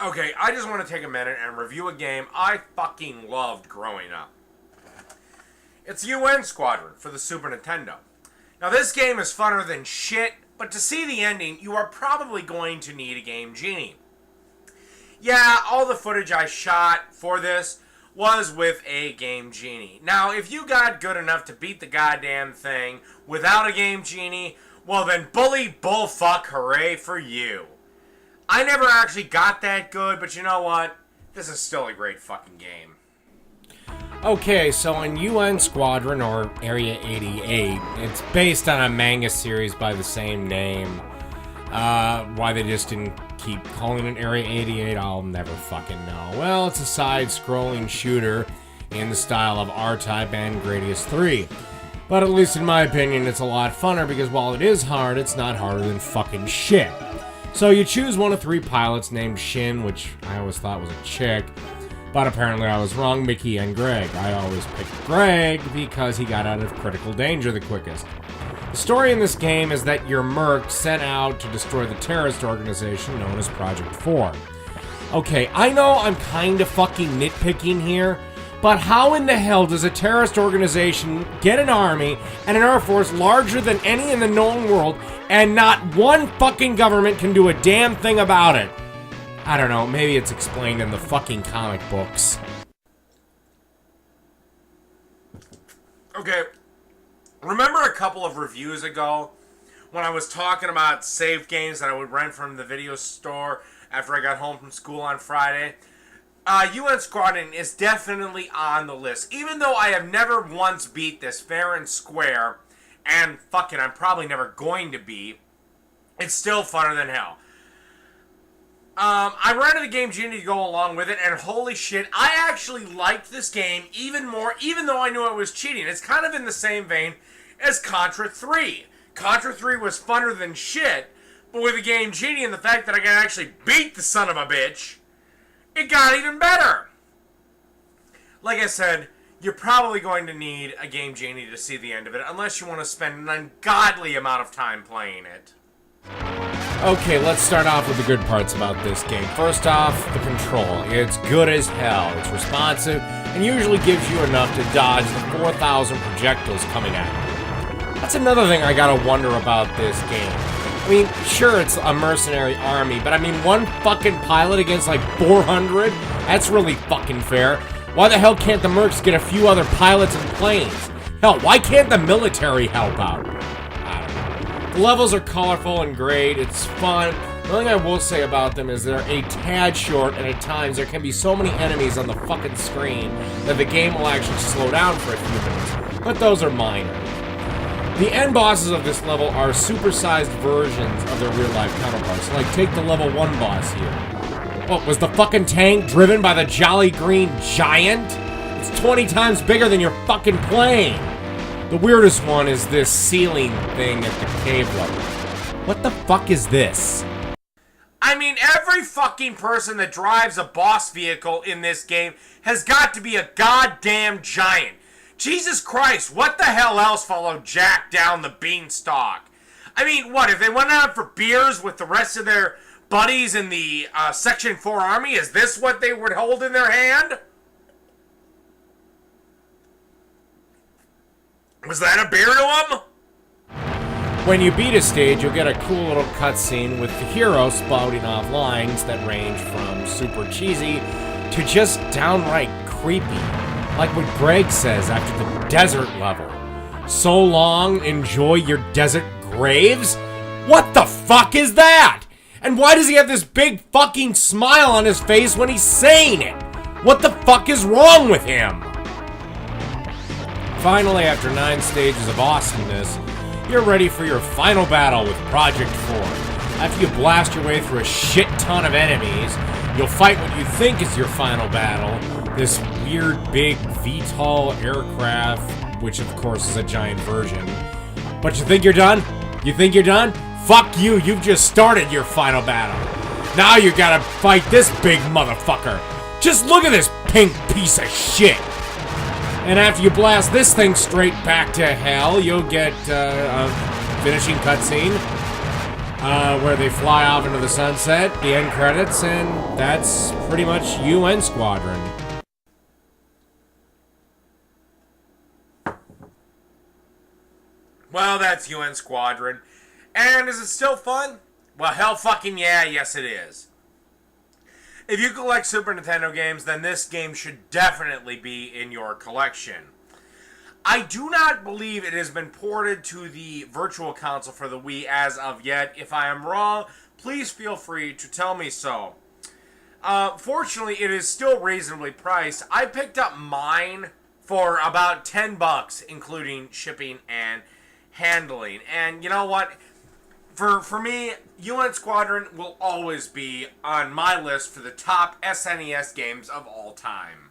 Okay, I just want to take a minute and review a game I fucking loved growing up. It's UN Squadron for the Super Nintendo. Now this game is funner than shit, but to see the ending, you are probably going to need a Game Genie. Yeah, all the footage I shot for this was with a Game Genie. Now, if you got good enough to beat the goddamn thing without a Game Genie, well then bully bullfuck hooray for you. I never actually got that good, but you know what? This is still a great fucking game. Okay, so in UN Squadron, or Area 88, it's based on a manga series by the same name. Why they just didn't keep calling it Area 88, I'll never fucking know. Well, it's a side-scrolling shooter in the style of R-Type and Gradius 3. But at least in my opinion, it's a lot funner because while it is hard, it's not harder than fucking shit. So you choose one of three pilots named Shin, which I always thought was a chick, but apparently I was wrong, Mickey and Greg. I always picked Greg because he got out of critical danger the quickest. The story in this game is that your merc set out to destroy the terrorist organization known as Project 4. Okay, I know I'm kinda fucking nitpicking here, but how in the hell does a terrorist organization get an army and an air force larger than any in the known world and not one fucking government can do a damn thing about it? I don't know, maybe it's explained in the fucking comic books. Okay, remember a couple of reviews ago when I was talking about save games that I would rent from the video store after I got home from school on Friday? UN Squadron is definitely on the list. Even though I have never once beat this fair and square, and fucking I'm probably never going to be, it's still funner than hell. I rented the Game Genie to go along with it, and holy shit, I actually liked this game even more, even though I knew it was cheating. It's kind of in the same vein as Contra 3. Contra 3 was funner than shit, but with the Game Genie and the fact that I can actually beat the son of a bitch, it got even better. Like I said, you're probably going to need a Game Genie to see the end of it, unless you want to spend an ungodly amount of time playing it. Okay, let's start off with the good parts about this game. First off, the control. It's good as hell. It's responsive, and usually gives you enough to dodge the 4,000 projectiles coming at you. That's another thing I gotta wonder about this game. I mean, sure, it's a mercenary army, but I mean, one fucking pilot against like 400? That's really fucking fair. Why the hell can't the mercs get a few other pilots and planes? Hell, why can't the military help out? I don't know. The levels are colorful and great, it's fun. The only thing I will say about them is they're a tad short, and at times there can be so many enemies on the fucking screen that the game will actually slow down for a few minutes. But those are minor. The end bosses of this level are supersized versions of their real-life counterparts. Like, take the level 1 boss here. What, was the fucking tank driven by the Jolly Green Giant? It's 20 times bigger than your fucking plane! The weirdest one is this ceiling thing at the cave level. What the fuck is this? I mean, every fucking person that drives a boss vehicle in this game has got to be a goddamn giant. Jesus Christ, what the hell else followed Jack down the beanstalk? I mean, what, if they went out for beers with the rest of their buddies in the Section 4 Army, is this what they would hold in their hand? Was that a beer to them? When you beat a stage, you'll get a cool little cutscene with the hero spouting off lines that range from super cheesy to just downright creepy. Like what Greg says after the desert level. So long, enjoy your desert graves? What the fuck is that? And why does he have this big fucking smile on his face when he's saying it? What the fuck is wrong with him? Finally, after 9 stages of awesomeness, you're ready for your final battle with Project 4. After you blast your way through a shit ton of enemies, you'll fight what you think is your final battle, this weird big VTOL aircraft, which of course is a giant version. But you think you're done? You think you're done? Fuck you, you've just started your final battle. Now you gotta fight this big motherfucker. Just look at this pink piece of shit. And after you blast this thing straight back to hell, you'll get a finishing cutscene. where they fly off into the sunset, the end credits, and that's pretty much UN Squadron. Well, that's UN Squadron. And is it still fun? Well, hell fucking yeah, yes it is. If you collect Super Nintendo games, then this game should definitely be in your collection. I do not believe it has been ported to the Virtual Console for the Wii as of yet. If I am wrong, please feel free to tell me so. Fortunately, it is still reasonably priced. I picked up mine for about $10, including shipping and handling. And you know what? For me, UN Squadron will always be on my list for the top SNES games of all time.